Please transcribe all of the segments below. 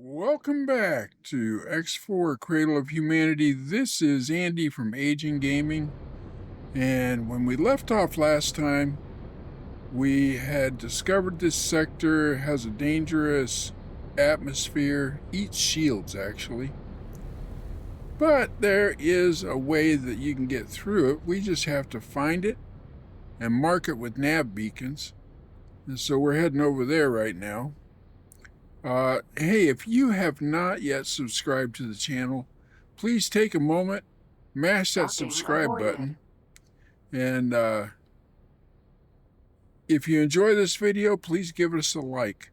Welcome back to X4 Cradle of Humanity. This is Andy from Aging Gaming. And when we left off last time, we had discovered this sector has a dangerous atmosphere, eats shields actually. But there is a way that you can get through it. We just have to find it and mark it with nav beacons. And so we're heading over there right now. Hey, if you have not yet subscribed to the channel, please take a moment, mash that subscribe button, and if you enjoy this video, please give us a like.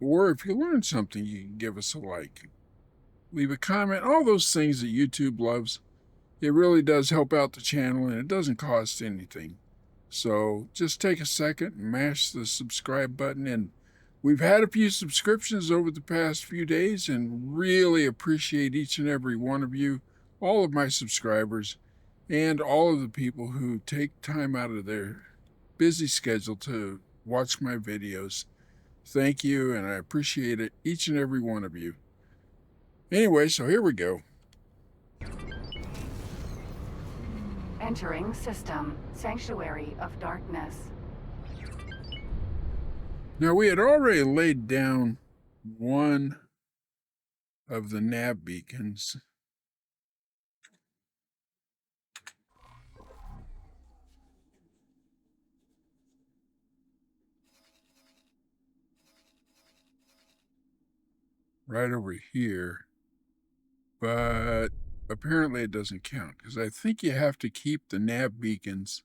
Or if you learned something, you can give us a like. Leave a comment, all those things that YouTube loves. It really does help out the channel, and it doesn't cost anything. So just take a second, mash the subscribe button, and we've had a few subscriptions over the past few days and really appreciate each and every one of you, all of my subscribers, and all of the people who take time out of their busy schedule to watch my videos. Thank you, and I appreciate it, each and every one of you. Anyway, so here we go. Entering system, Sanctuary of Darkness. Now, we had already laid down one of the nav beacons. Right over here. But apparently it doesn't count, because I think you have to keep the nav beacons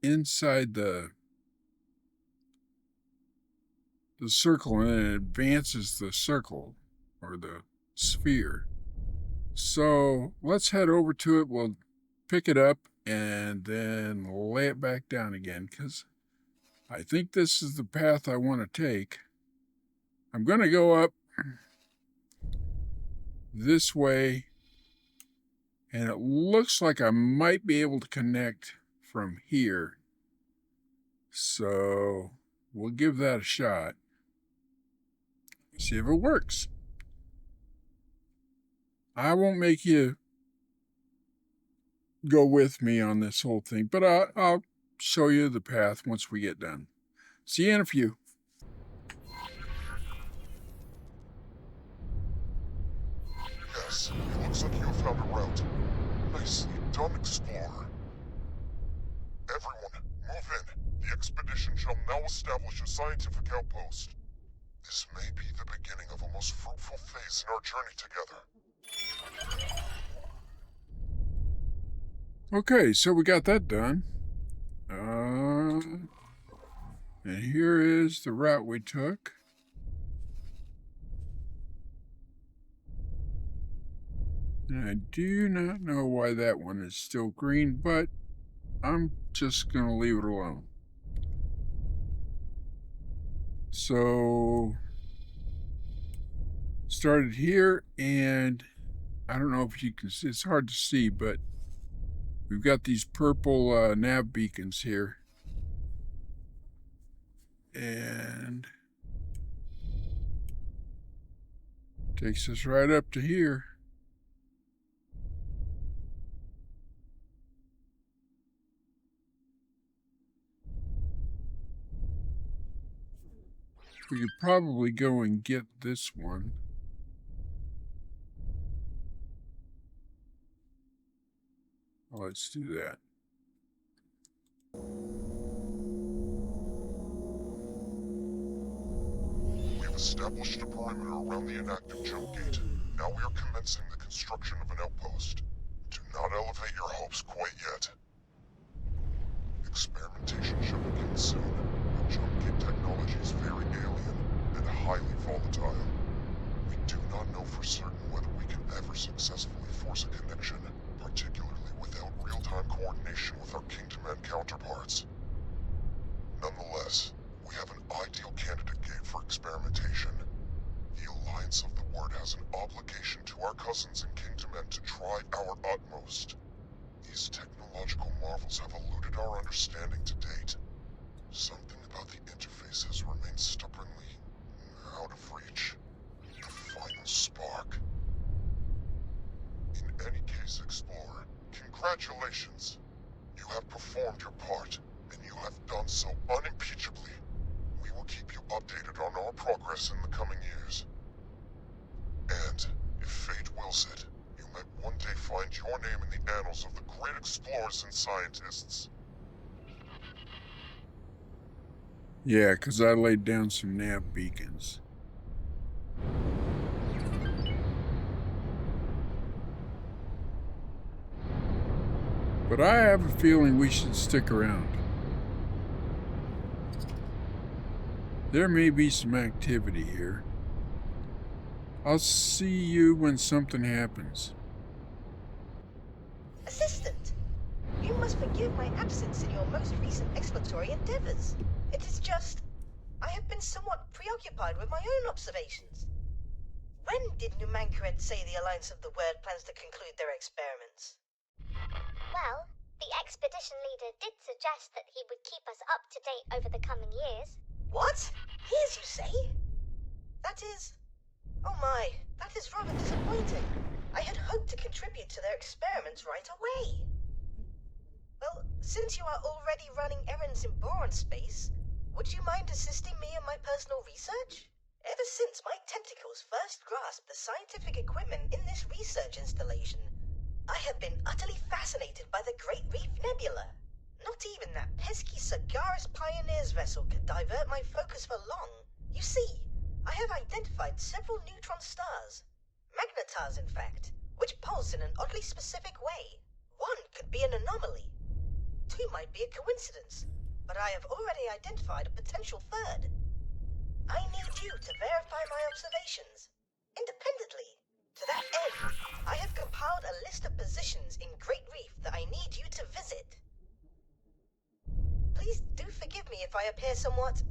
inside the circle, and it advances the circle or the sphere. So let's head over to it. We'll pick it up and then lay it back down again, because I think this is the path I want to take. I'm going to go up this way, and it looks like I might be able to connect from here. So we'll give that a shot. See if it works. I won't make you go with me on this whole thing, but I'll show you the path once we get done. See you in a few. Yes, it looks like you have found a route. Nicely done, Explorer. Everyone, move in. The expedition shall now establish a scientific outpost. This may be the beginning of a most fruitful phase in our journey together. Okay, so we got that done. And here is the route we took. And I do not know why that one is still green, but I'm just going to leave it alone. So, started here, and I don't know if you can see, it's hard to see, but we've got these purple nav beacons here. And takes us right up to here. We could probably go and get this one. Let's do that. We have established a perimeter around the inactive jump gate. Now we are commencing the construction of an outpost. Do not elevate your hopes quite yet. Experimentation shall begin soon, but jump gate technology is very alien and highly volatile. We do not know for certain whether we can ever successfully force a connection, particularly without real-time coordination with our Kingdom-Man counterparts. Nonetheless, we have an ideal candidate gate for experimentation. The Alliance of the Word has an obligation to our cousins in Kingdom-Man to try our utmost. These technological marvels have eluded our understanding to date. Something about the interface has remained stubbornly out Congratulations. You have performed your part, and you have done so unimpeachably. We will keep you updated on our progress in the coming years. And, if fate wills it, you may one day find your name in the annals of the great explorers and scientists. Yeah, 'cause I laid down some nav beacons. But I have a feeling we should stick around. There may be some activity here. I'll see you when something happens. Assistant, you must forgive my absence in your most recent exploratory endeavors. It is just, I have been somewhat preoccupied with my own observations. When did Numankaret say the Alliance of the Word plans to conclude their experiments? Well, the expedition leader did suggest that he would keep us up to date over the coming years. What? Years, you say? That is... Oh my, that is rather disappointing. I had hoped to contribute to their experiments right away. Well, since you are already running errands in boron space, would you mind assisting me in my personal research? Ever since my tentacles first grasped the scientific equipment in this research installation, I have been utterly fascinated by the Great Reef Nebula. Not even that pesky Sagaris Pioneers vessel could divert my focus for long. You see, I have identified several neutron stars. Magnetars, in fact, which pulse in an oddly specific way. One could be an anomaly. Two might be a coincidence, but I have already identified a potential third. I need you to verify my observations, independently. To that end, I have compiled a list of positions in Great Reef that I need you to visit. Please do forgive me if I appear somewhat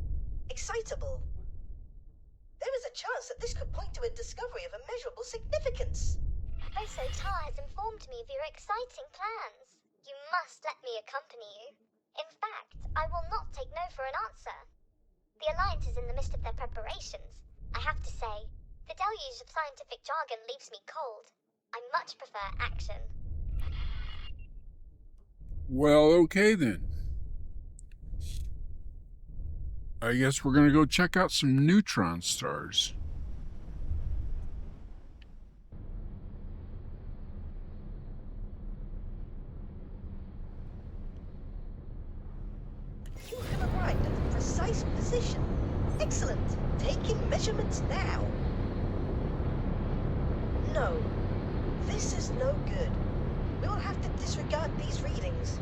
excitable. There is a chance that this could point to a discovery of immeasurable significance. Professor Tar has informed me of your exciting plans. You must let me accompany you. In fact, I will not take no for an answer. The Alliance is in the midst of their preparations. I have to say, the deluge of scientific jargon leaves me cold. I much prefer action. Well, okay then. I guess we're gonna go check out some neutron stars. You have arrived at the precise position. Excellent. Taking measurements now. No. This is no good. We will have to disregard these readings.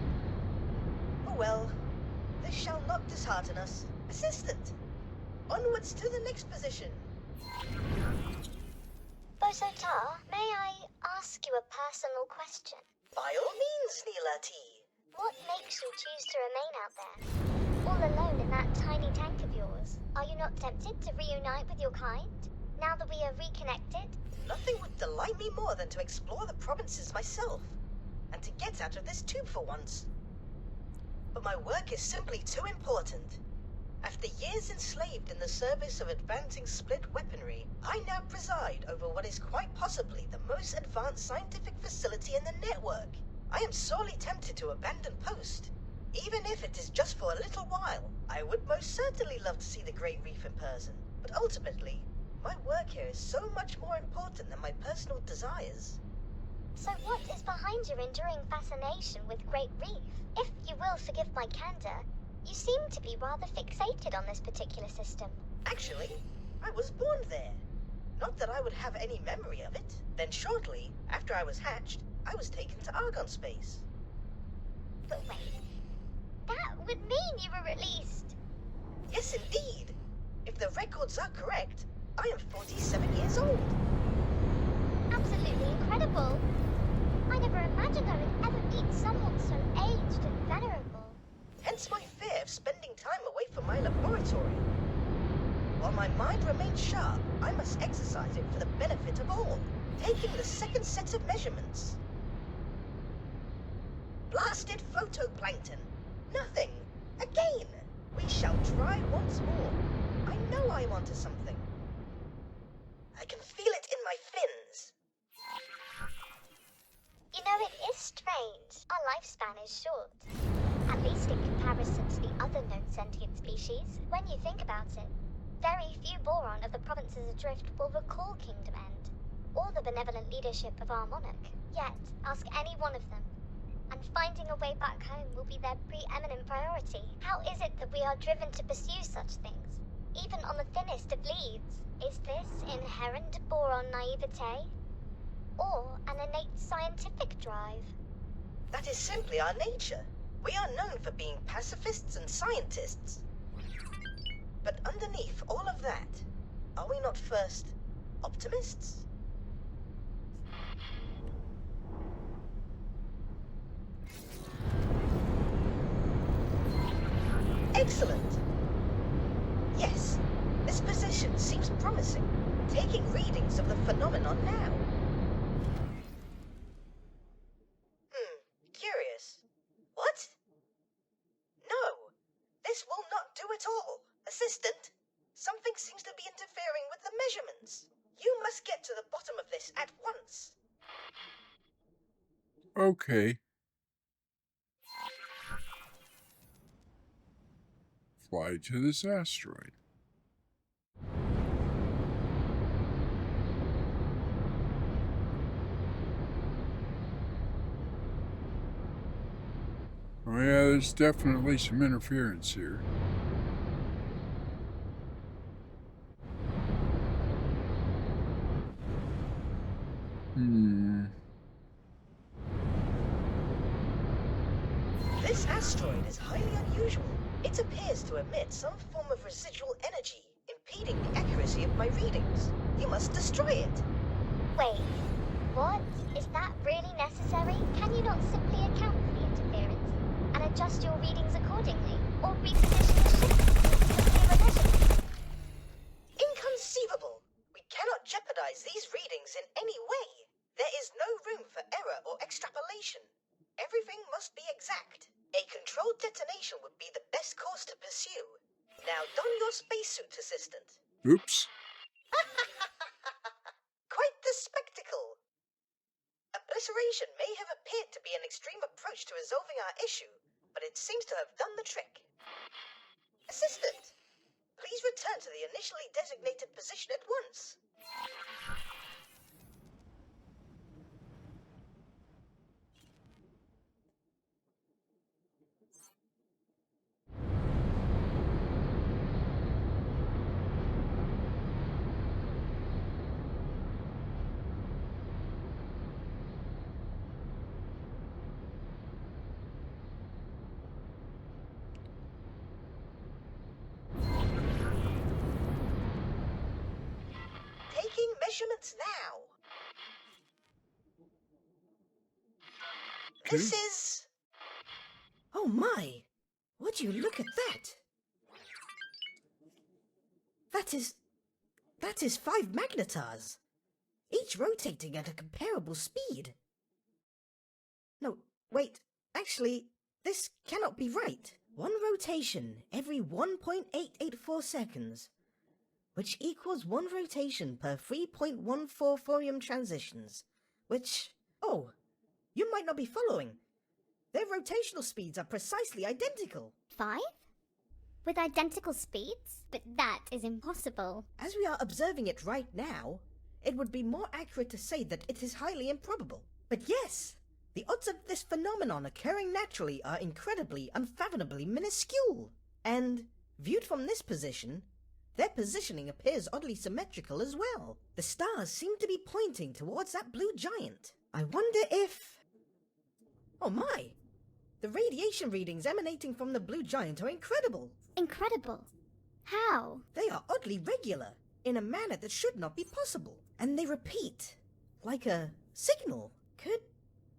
Oh well. This shall not dishearten us. Assistant, onwards to the next position. Professor Tar, may I ask you a personal question? By all means, Neela T. What makes you choose to remain out there? All alone in that tiny tank of yours. Are you not tempted to reunite with your kind, now that we are reconnected? Nothing would delight me more than to explore the provinces myself, and to get out of this tube for once. But my work is simply too important. After years enslaved in the service of advancing split weaponry, I now preside over what is quite possibly the most advanced scientific facility in the network. I am sorely tempted to abandon post, even if it is just for a little while. I would most certainly love to see the Great Reef in person, but ultimately, my work here is so much more important than my personal desires. So what is behind your enduring fascination with Great Reef? If you will forgive my candor, you seem to be rather fixated on this particular system. Actually, I was born there. Not that I would have any memory of it. Then shortly, after I was hatched, I was taken to Argon space. But wait, that would mean you were released. Yes, indeed. If the records are correct, I am 47 years old. Absolutely incredible. I never imagined I would ever meet someone so aged and venerable. Hence my fear of spending time away from my laboratory. While my mind remains sharp, I must exercise it for the benefit of all, taking the second set of measurements. Blasted photoplankton. Nothing. Again. We shall try once more. I know I'm onto something. I can feel it in my fins. You know, it is strange. our lifespan is short. At least in comparison to the other known sentient species. When you think about it, very few Boron of the provinces adrift will recall Kingdom End, or the benevolent leadership of our monarch. Yet, ask any one of them, and finding a way back home will be their preeminent priority. How is it that we are driven to pursue such things, even on the thinnest of leads? Is this inherent Boron naivete, or an innate scientific drive? That is simply our nature. We are known for being pacifists and scientists. But underneath all of that, are we not first optimists? Excellent! Yes, this position seems promising. Taking readings of the phenomenon now. Curious. What? No, this will not do at all. Assistant, something seems to be interfering with the measurements. You must get to the bottom of this at once. Okay. Fly to this asteroid. Oh yeah, there's definitely some interference here. This asteroid is highly unusual. It appears to emit some form of residual energy, impeding the accuracy of my readings. You must destroy it. Wait, what? Is that really necessary? Can you not simply account for the interference and adjust your readings accordingly, or reposition the ship to clearer measurements? Inconceivable! We cannot jeopardize these readings in any way. There is no room for error or extrapolation. Everything must be exact. A controlled detonation would be the best course to pursue. Now don your spacesuit, assistant. Oops. Quite the spectacle. Obliteration may have appeared to be an extreme approach to resolving our issue, but it seems to have done the trick. Assistant, please return to the initially designated position at once. Taking measurements now. Okay. This is... Oh my! Would you look at that? That is 5 magnetars, each rotating at a comparable speed. No, wait, actually, this cannot be right. One rotation every 1.884 seconds, which equals one rotation per 3.14 thorium transitions, which... Oh, you might not be following. Their rotational speeds are precisely identical. 5? With identical speeds? But that is impossible. As we are observing it right now, it would be more accurate to say that it is highly improbable. But yes, the odds of this phenomenon occurring naturally are incredibly, unfathomably minuscule. And, viewed from this position, their positioning appears oddly symmetrical as well. The stars seem to be pointing towards that blue giant. I wonder if... Oh my! The radiation readings emanating from the blue giant are incredible. Incredible. How? They are oddly regular, in a manner that should not be possible. And they repeat, like a signal.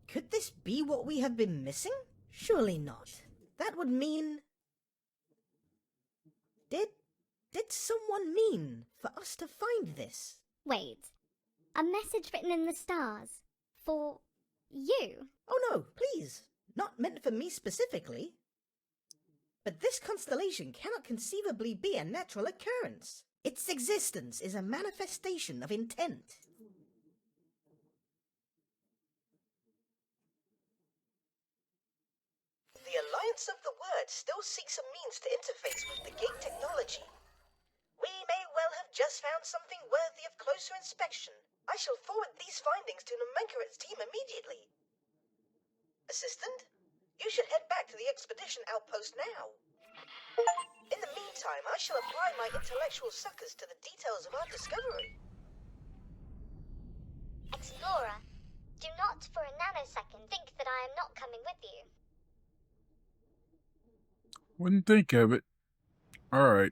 Could this be what we have been missing? Surely not. That would mean... Did someone mean for us to find this? Wait. A message written in the stars. For... you? Oh no, please. Not meant for me specifically. But this constellation cannot conceivably be a natural occurrence. Its existence is a manifestation of intent. The Alliance of the Word still seeks a means to interface with the gate technology. We may well have just found something worthy of closer inspection. I shall forward these findings to Nomenkla's team immediately. Assistant, you should head back to the expedition outpost now. In the meantime, I shall apply my intellectual suckers to the details of our discovery. Explorer, do not for a nanosecond think that I am not coming with you. Wouldn't think of it. All right.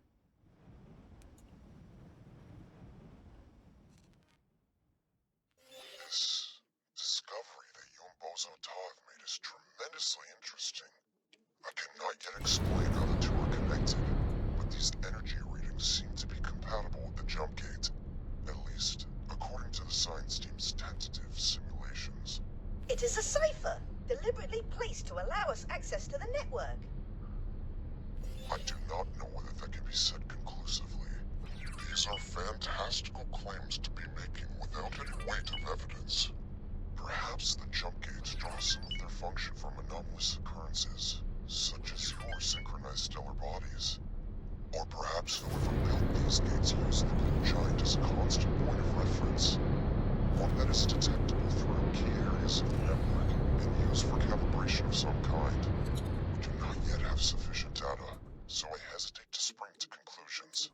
This discovery that you and Bozo Ta have made is tremendously interesting. I cannot yet explain how the two are connected, but these energy readings seem to be compatible with the jump gate, at least according to the science team's tentative simulations. It is a cipher, deliberately placed to allow us access to the network. I do not know whether that can be said conclusively. These are fantastical claims to be making without any weight of evidence. Perhaps the jump gates draw some of their function from anomalous occurrences, such as your synchronized stellar bodies. Or perhaps whoever built these gates used the blue giant as a constant point of reference. One that is detectable through key areas of the network and used for calibration of some kind. We do not yet have sufficient data, so I hesitate to spring to conclusions.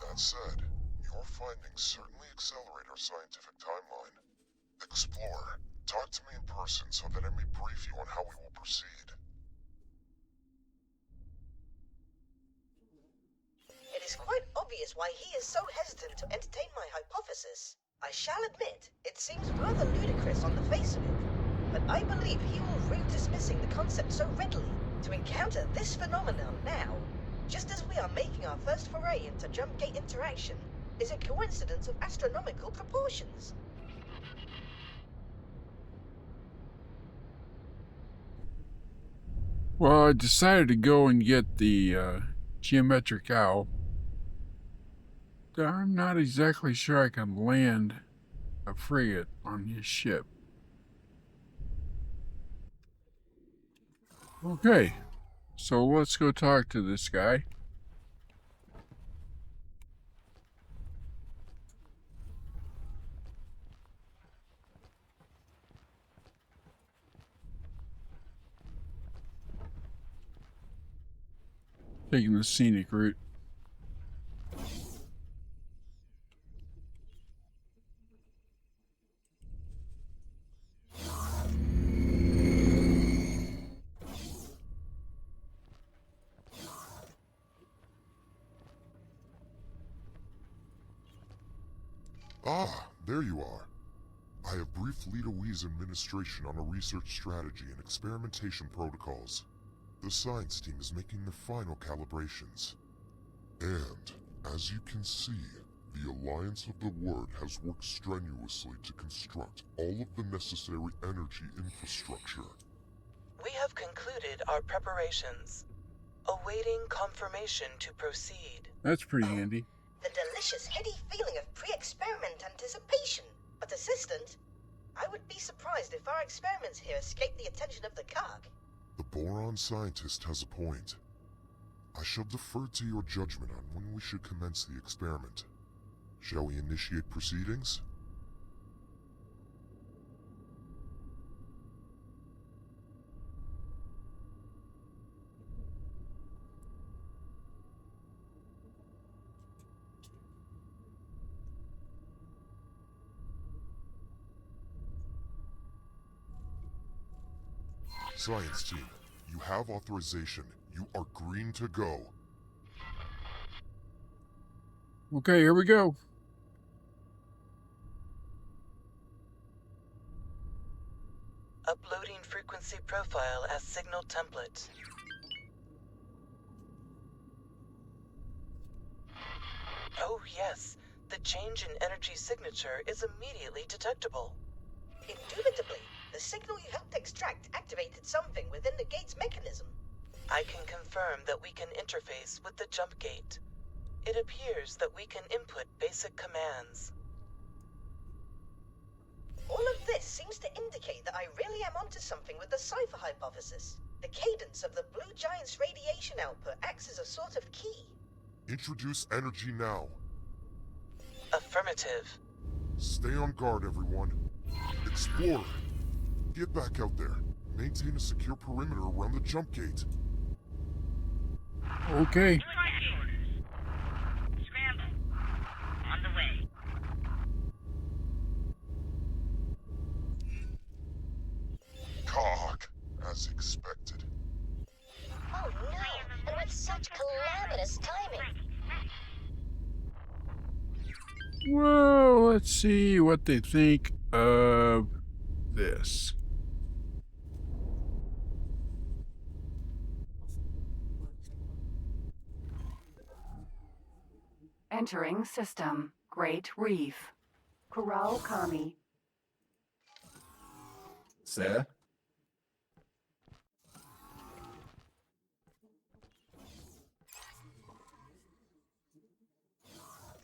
That said, your findings certainly accelerate our scientific timeline. Explorer, talk to me in person so that I may brief you on how we will proceed. It is quite obvious why he is so hesitant to entertain my hypothesis. I shall admit, it seems rather ludicrous on the face of it, but I believe he will rue dismissing the concept so readily. To encounter this phenomenon now, just as we are making our first foray into jump gate interaction, is a coincidence of astronomical proportions. Well, I decided to go and get the geometric owl. I'm not exactly sure I can land a frigate on his ship. Okay, so let's go talk to this guy. Taking the scenic route. Ah, there you are. I have briefed Lita Wee's administration on a research strategy and experimentation protocols. The science team is making the final calibrations. And, as you can see, the Alliance of the Word has worked strenuously to construct all of the necessary energy infrastructure. We have concluded our preparations, awaiting confirmation to proceed. That's pretty handy. The delicious, heady feeling of pre-experiment anticipation. But Assistant, I would be surprised if our experiments here escape the attention of the COG. The boron scientist has a point. I shall defer to your judgment on when we should commence the experiment. Shall we initiate proceedings? Science team, you have authorization. You are green to go. Okay, here we go. Uploading frequency profile as signal template. Oh yes, the change in energy signature is immediately detectable. Indubitably, the signal you helped extract activated something within the gate's mechanism. I can confirm that we can interface with the jump gate. It appears that we can input basic commands. All of this seems to indicate that I really am onto something with the cipher hypothesis. The cadence of the blue giant's radiation output acts as a sort of key. Introduce energy now. Affirmative. Stay on guard, everyone. Explorer, get back out there. Maintain a secure perimeter around the jump gate. Okay. Scramble. On the way. Cock, as expected. Oh no, and with such calamitous timing. Well, let's see what they think of this. Entering system. Great Reef. Corral Kami. Sir?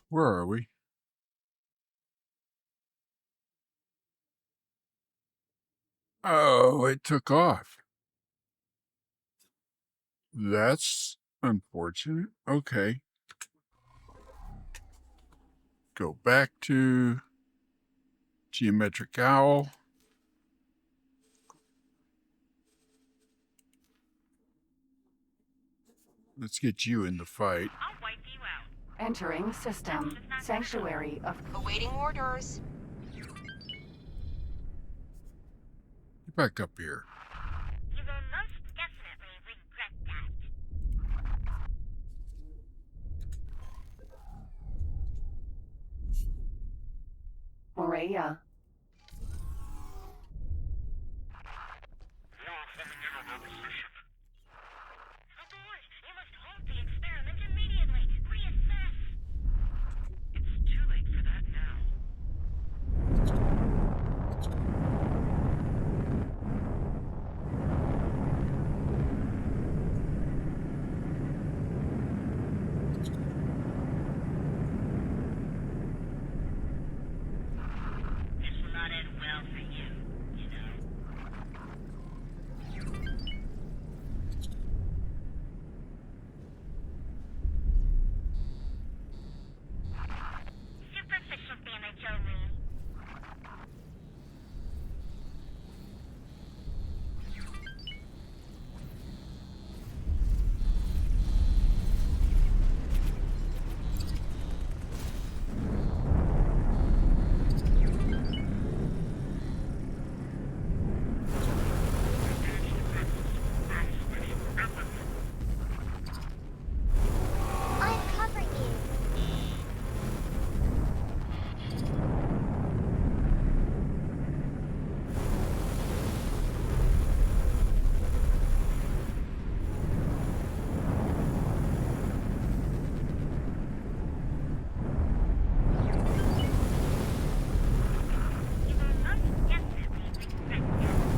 Where are we? Oh, it took off. That's unfortunate. Okay. Go back to Geometric Owl. Let's get you in the fight. I'll wipe you out. Entering system. Sanctuary of... Awaiting orders. Get back up here. You will most definitely regret that. Morea. Aboard! You must halt the experiment immediately. Reassess. It's too late for that now. This will not end well for you, you know. Superficial damage only. I'm covering you. You will most definitely regret that.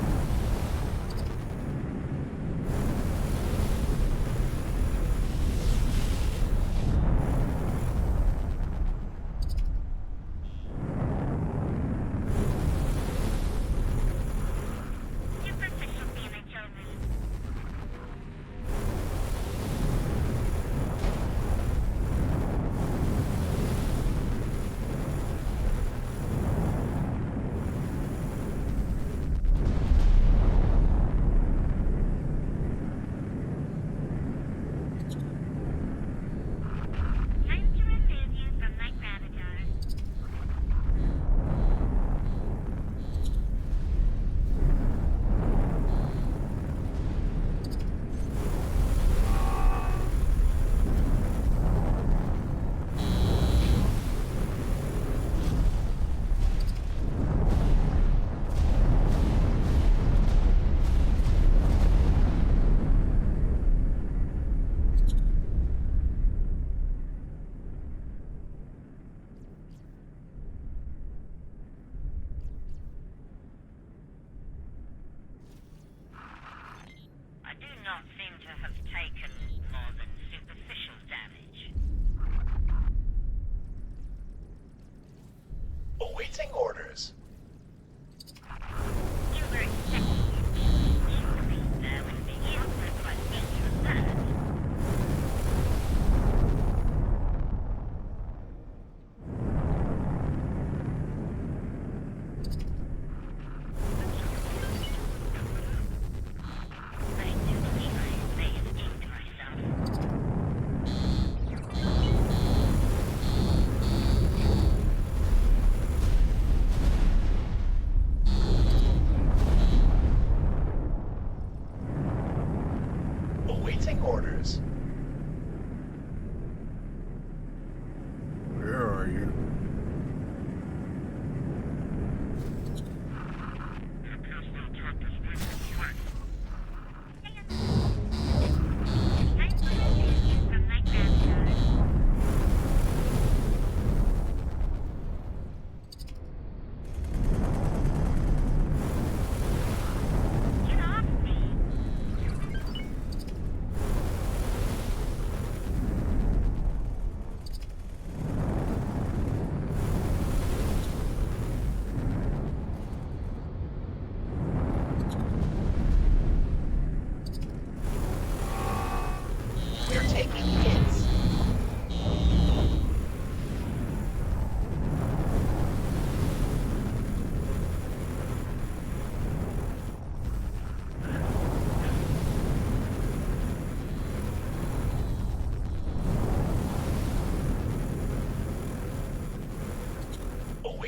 Superficial damage only. Time to remove you from my gravatar. I do not seem to have taken more than superficial damage. Awaiting orders. You were expecting me to be there with you.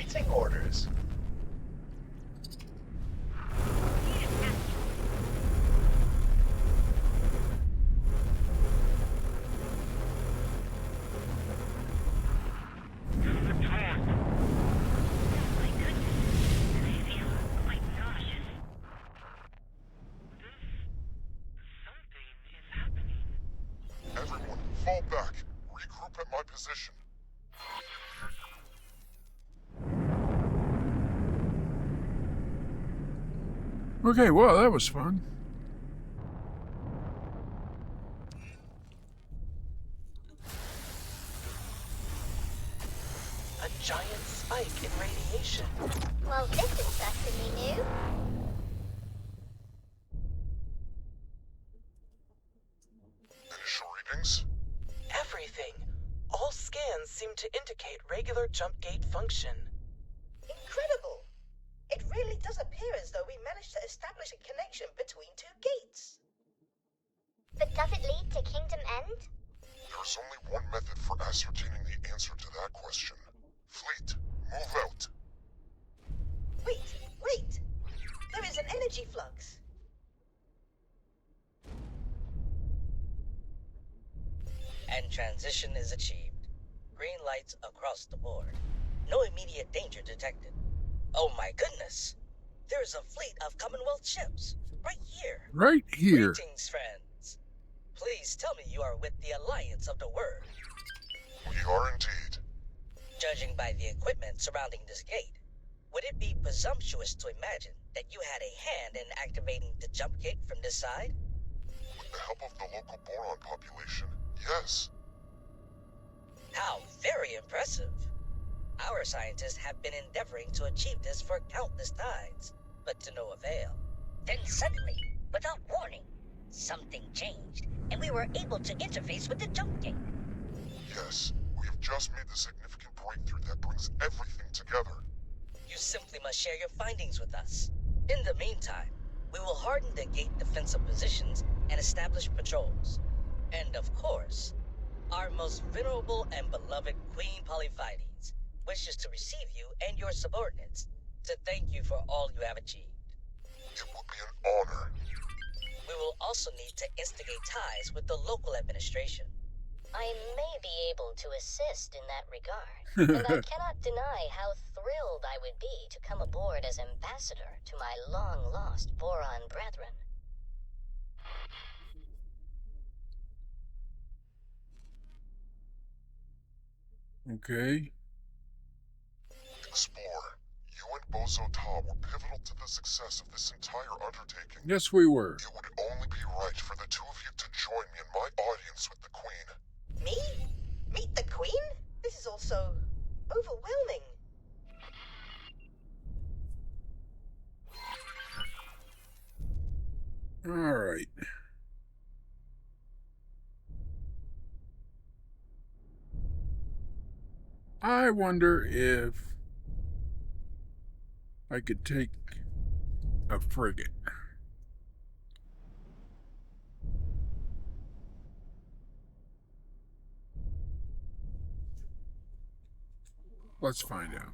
Awaiting orders. My goodness, I feel quite nauseous. Something is happening. Everyone, fall back. Regroup at my position. Okay, well, that was fun. A giant spike in radiation. Well, this is certainly new. Initial readings? Everything. All scans seem to indicate regular jump gate function. Incredible! It really does appear as though we managed to establish a connection between two gates. But does it lead to Kingdom End? There's only one method for ascertaining the answer to that question. Fleet, move out. Wait! There is an energy flux. And transition is achieved. Green lights across the board. No immediate danger detected. Oh my goodness! There's a fleet of Commonwealth ships, right here. Right here. Greetings, friends. Please tell me you are with the Alliance of the Word. We are indeed. Judging by the equipment surrounding this gate, would it be presumptuous to imagine that you had a hand in activating the jump gate from this side? With the help of the local boron population, yes. How very impressive. Our scientists have been endeavoring to achieve this for countless times, but to no avail. Then suddenly, without warning, something changed, and we were able to interface with the jump gate. Yes, we have just made the significant breakthrough that brings everything together. You simply must share your findings with us. In the meantime, we will harden the gate defensive positions and establish patrols. And of course, our most venerable and beloved Queen Polyphides wishes to receive you and your subordinates to thank you for all you have achieved. It would be an honor. We will also need to instigate ties with the local administration. I may be able to assist in that regard, and I cannot deny how thrilled I would be to come aboard as ambassador to my long-lost Boron brethren. Okay. Explorer, you and Bozo Ta were pivotal to the success of this entire undertaking. Yes, we were. It would only be right for the two of you to join me in my audience with the Queen. Me? Meet the Queen? This is also overwhelming. All right. I wonder if I could take a frigate. Let's find out.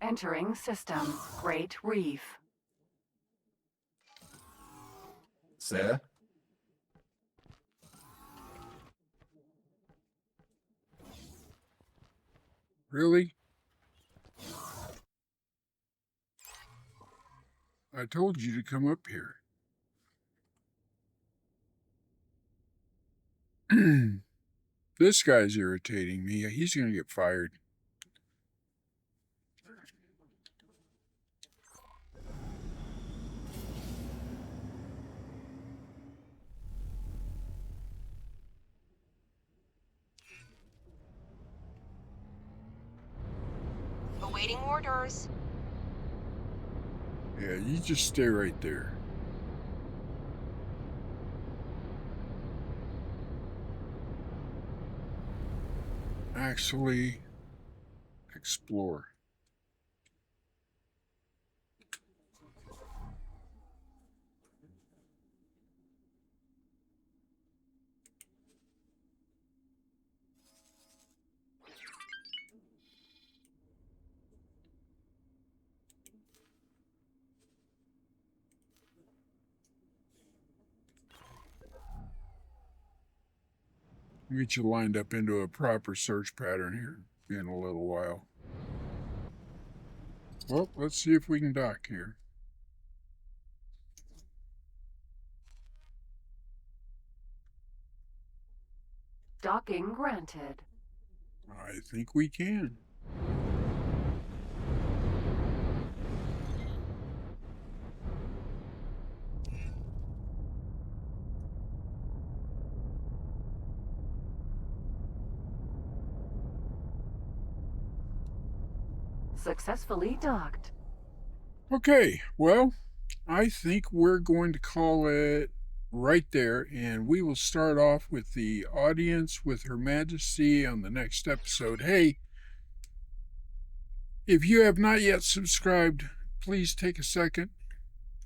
Entering system. Great Reef. Sir? Really? I told you to come up here. This guy's irritating me. He's going to get fired. Awaiting orders. Yeah, you just stay right there. actually explore. Get you lined up into a proper search pattern here in a little while. Well, let's see if we can dock here. Docking granted. I think we can. Successfully docked. Okay, well, I think we're going to call it right there, and we will start off with the audience with Her Majesty on the next episode. Hey, if you have not yet subscribed, please take a second,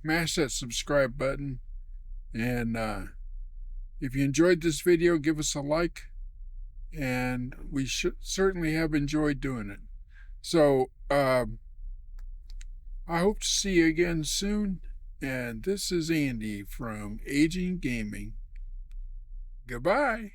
mash that subscribe button, and if you enjoyed this video, give us a like, and we should certainly have enjoyed doing it. So, I hope to see you again soon, and this is Andy from Aging Gaming. Goodbye.